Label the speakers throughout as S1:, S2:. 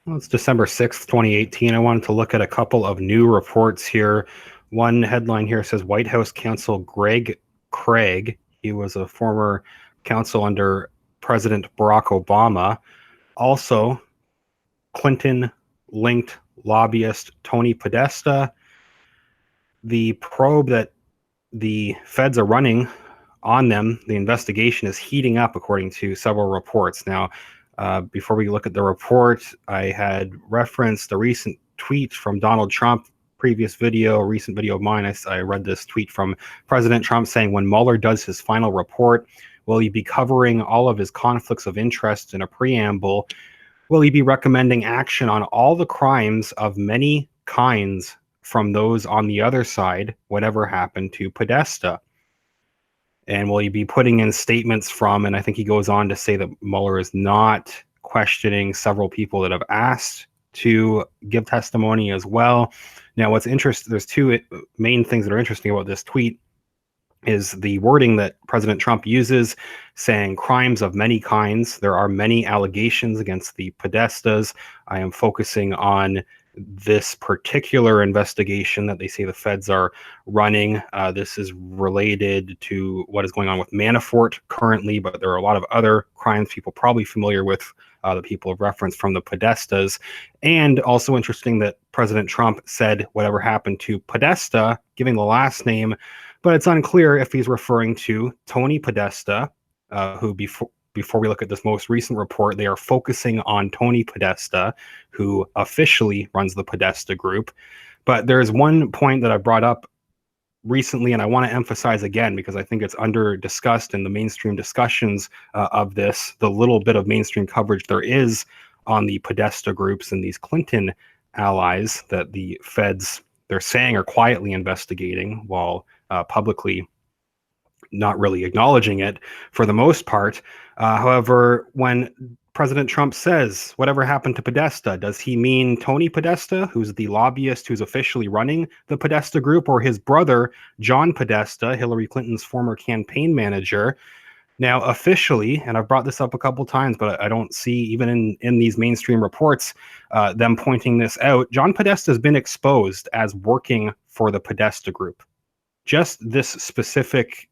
S1: Well, it's December 6th, 2018. I wanted to look at a couple of new reports here. One headline here says White House counsel Greg Craig, he was a former counsel under President Barack Obama. Also, Clinton-linked lobbyist Tony Podesta. The probe that the feds are running on them, the investigation is heating up, according to several reports. Now, before we look at the report, I had referenced a recent tweet from Donald Trump, recent video of mine. I read this tweet from President Trump saying, when Mueller does his final report, will he be covering all of his conflicts of interest in a preamble? Will he be recommending action on all the crimes of many kinds from those on the other side, whatever happened to Podesta? And will he be putting in statements from, and I think he goes on to say that Mueller is not questioning several people that have asked to give testimony as well. Now, what's interesting, there's two main things that are interesting about this tweet is the wording that President Trump uses, saying crimes of many kinds. There are many allegations against the Podestas. I am focusing on this particular investigation that they say the feds are running. This is related to what is going on with Manafort currently, but there are a lot of other crimes people probably familiar with, the people of reference from the Podestas. And also interesting that President Trump said whatever happened to Podesta, giving the last name, but it's unclear if he's referring to Tony Podesta, who before we look at this most recent report, they are focusing on Tony Podesta, who officially runs the Podesta group. But there's one point that I brought up recently, and I want to emphasize again, because I think it's under discussed in the mainstream discussions of this, the little bit of mainstream coverage there is on the Podesta groups and these Clinton allies that the feds, they're saying, are quietly investigating while publicly not really acknowledging it for the most part. However, when President Trump says, whatever happened to Podesta, does he mean Tony Podesta, who's the lobbyist who's officially running the Podesta group, or his brother, John Podesta, Hillary Clinton's former campaign manager? Now, officially, and I've brought this up a couple times, but I don't see, even in these mainstream reports, them pointing this out. John Podesta has been exposed as working for the Podesta group. Just this specific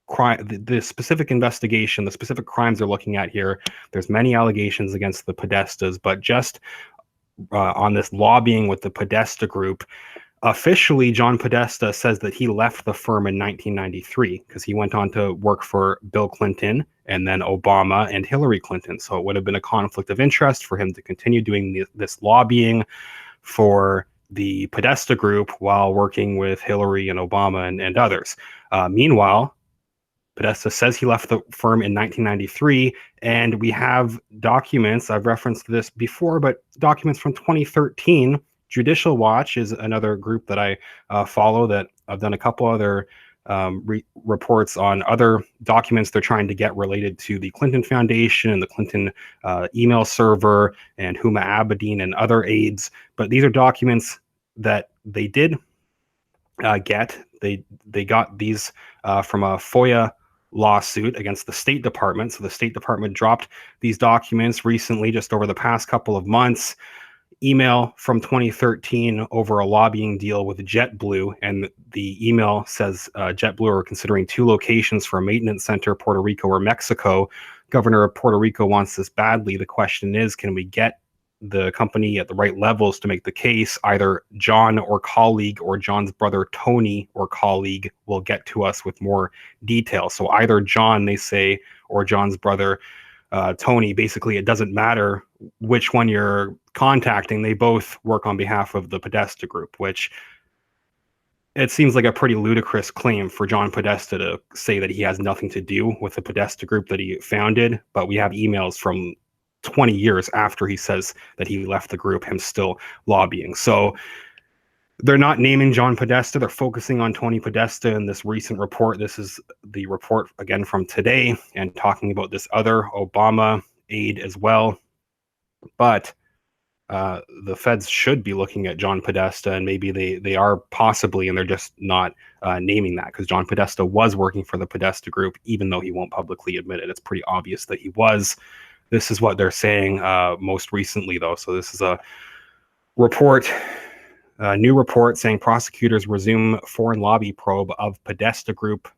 S1: crime, the specific investigation, the specific crimes they're looking at here, there's many allegations against the Podestas, but just on this lobbying with the Podesta group, officially, John Podesta says that he left the firm in 1993 because he went on to work for Bill Clinton and then Obama and Hillary Clinton. So it would have been a conflict of interest for him to continue doing this lobbying for the Podesta group while working with Hillary and Obama and others. Meanwhile, Podesta says he left the firm in 1993, and we have documents, I've referenced this before, but documents from 2013. Judicial Watch is another group that I follow, that I've done a couple other reports on other documents they're trying to get related to the Clinton Foundation and the Clinton email server and Huma Abedin and other aides. But these are documents that they did get. They got these from a FOIA lawsuit against the State Department. So the State Department dropped these documents recently, just over the past couple of months. Email from 2013 over a lobbying deal with JetBlue, and the email says JetBlue are considering 2 locations for a maintenance center, Puerto Rico or Mexico. Governor of Puerto Rico wants this badly. The question is, can we get the company at the right levels to make the case? Either John or colleague, or John's brother Tony or colleague, will get to us with more detail. So either John, they say, or John's brother Tony. Basically, it doesn't matter which one you're contacting. They both work on behalf of the Podesta group, which it seems like a pretty ludicrous claim for John Podesta to say that he has nothing to do with the Podesta group that he founded. But we have emails from 20 years after he says that he left the group, him still lobbying. So they're not naming John Podesta. They're focusing on Tony Podesta in this recent report. This is the report, again, from today, and talking about this other Obama aide as well. But the feds should be looking at John Podesta, and maybe they are possibly, and they're just not naming that, because John Podesta was working for the Podesta group, even though he won't publicly admit it. It's pretty obvious that he was. This is what they're saying most recently, though. So this is a report, a new report saying prosecutors resume foreign lobby probe of Podesta Group,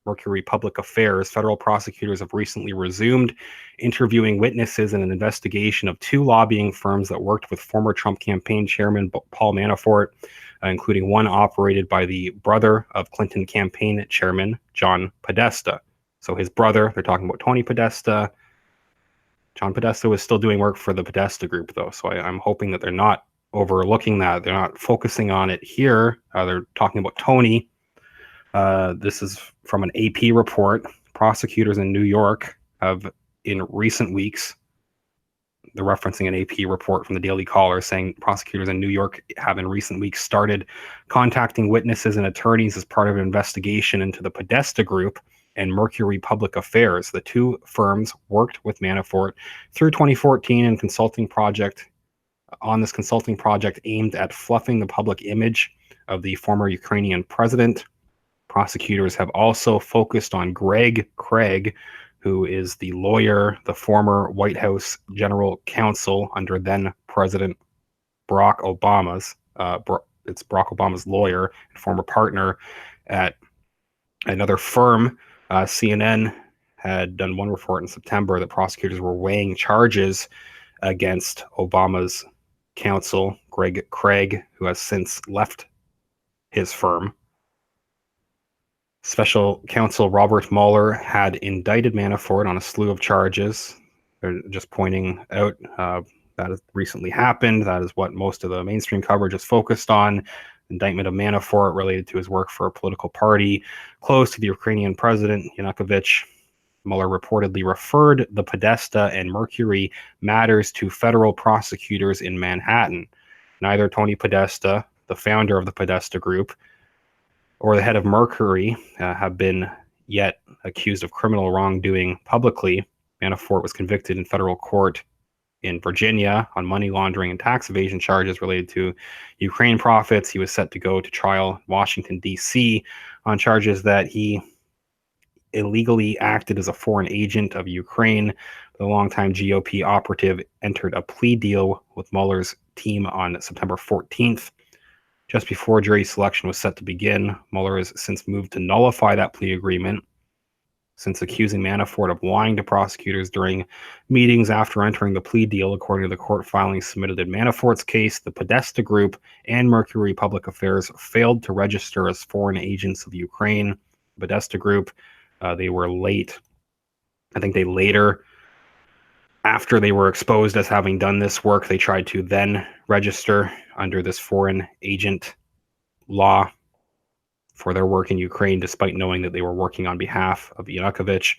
S1: Mercury Public Affairs. Federal prosecutors have recently resumed interviewing witnesses in an investigation of two lobbying firms that worked with former Trump campaign chairman Paul Manafort, including one operated by the brother of Clinton campaign chairman John Podesta. So his brother, they're talking about Tony Podesta. John Podesta was still doing work for the Podesta Group, though, so I'm hoping that they're not overlooking that. They're not focusing on it here. They're talking about Tony. This is from an AP report. Prosecutors in New York have, in recent weeks, they're referencing an AP report from the Daily Caller saying prosecutors in New York have in recent weeks started contacting witnesses and attorneys as part of an investigation into the Podesta Group and Mercury Public Affairs. The two firms worked with Manafort through 2014 and consulting project aimed at fluffing the public image of the former Ukrainian president. Prosecutors have also focused on Greg Craig, who is the lawyer, the former White House general counsel under then President Barack Obama's. It's Barack Obama's lawyer and former partner at another firm. CNN had done one report in September that prosecutors were weighing charges against Obama's counsel, Greg Craig, who has since left his firm. Special counsel Robert Mueller had indicted Manafort on a slew of charges. They're just pointing out that has recently happened. That is what most of the mainstream coverage is focused on. Indictment of Manafort related to his work for a political party close to the Ukrainian president, Yanukovych. Mueller reportedly referred the Podesta and Mercury matters to federal prosecutors in Manhattan. Neither Tony Podesta, the founder of the Podesta Group, or the head of Mercury have been yet accused of criminal wrongdoing publicly. Manafort was convicted in federal court in Virginia on money laundering and tax evasion charges related to Ukraine profits. He was set to go to trial in Washington, D.C. on charges that he illegally acted as a foreign agent of Ukraine. The longtime GOP operative entered a plea deal with Mueller's team on September 14th. Just before jury selection was set to begin, Mueller has since moved to nullify that plea agreement, since accusing Manafort of lying to prosecutors during meetings after entering the plea deal. According to the court filings submitted in Manafort's case, the Podesta Group and Mercury Public Affairs failed to register as foreign agents of Ukraine. The Podesta Group, they were late. I think they later, after they were exposed as having done this work, they tried to then register under this foreign agent law for their work in Ukraine, despite knowing that they were working on behalf of Yanukovych.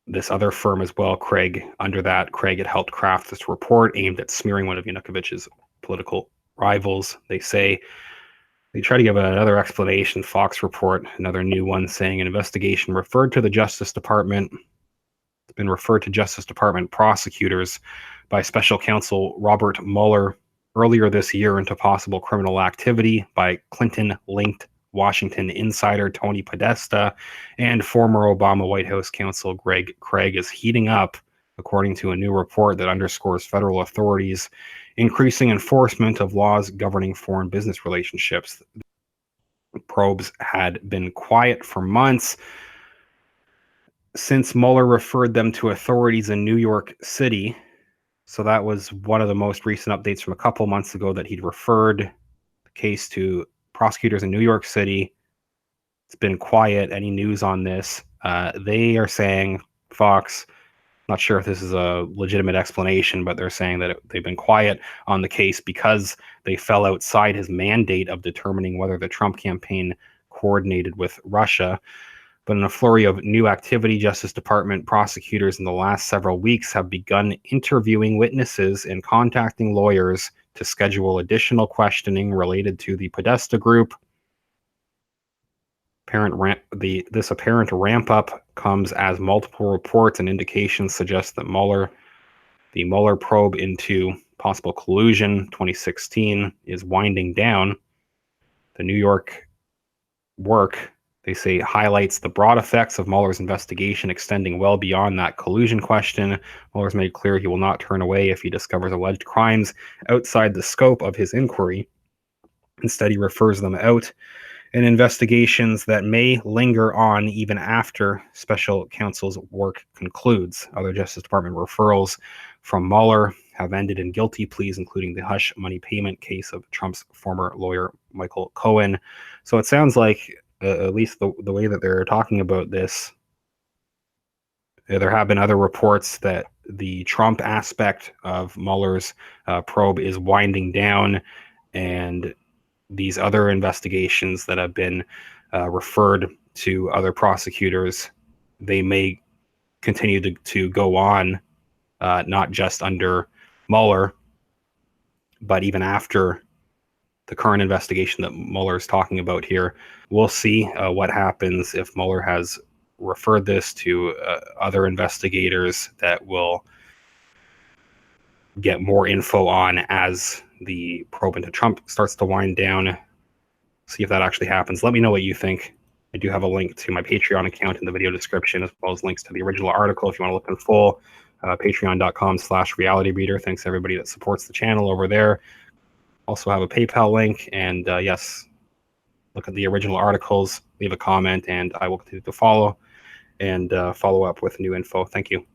S1: This other firm as well, Craig, under that, Craig had helped craft this report aimed at smearing one of Yanukovych's political rivals. They say, they try to give another explanation. Fox report, another new one, saying an investigation referred to the Justice Department. It's been referred to Justice Department prosecutors by special counsel Robert Mueller earlier this year into possible criminal activity by Clinton-linked Washington insider Tony Podesta and former Obama White House counsel Greg Craig is heating up, according to a new report that underscores federal authorities increasing enforcement of laws governing foreign business relationships. Probes had been quiet for months since Mueller referred them to authorities in New York City. So that was one of the most recent updates from a couple months ago, that he'd referred the case to prosecutors in New York City. It's been quiet. Any news on this? They are saying, Fox, not sure if this is a legitimate explanation, but they're saying that they've been quiet on the case because they fell outside his mandate of determining whether the Trump campaign coordinated with Russia. But in a flurry of new activity, Justice Department prosecutors in the last several weeks have begun interviewing witnesses and contacting lawyers to schedule additional questioning related to the Podesta Group. This apparent ramp-up comes as multiple reports and indications suggest that the Mueller probe into possible collusion 2016 is winding down. The New York work They say highlights the broad effects of Mueller's investigation extending well beyond that collusion question. Mueller's made clear he will not turn away if he discovers alleged crimes outside the scope of his inquiry. Instead, he refers them out in investigations that may linger on even after special counsel's work concludes. Other Justice Department referrals from Mueller have ended in guilty pleas, including the hush money payment case of Trump's former lawyer, Michael Cohen. So it sounds like, at least the way that they're talking about this, there have been other reports that the Trump aspect of Mueller's probe is winding down, and these other investigations that have been referred to other prosecutors, they may continue to go on, not just under Mueller, but even after the current investigation that Mueller is talking about here. We'll see what happens if Mueller has referred this to other investigators that will get more info on as the probe into Trump starts to wind down. See if that actually happens. Let me know what you think. I do have a link to my Patreon account in the video description, as well as links to the original article if you want to look in full. Patreon.com/realityreader. Thanks everybody that supports the channel over there. Also have a PayPal link, and yes, look at the original articles, leave a comment, and I will continue to follow and follow up with new info. Thank you.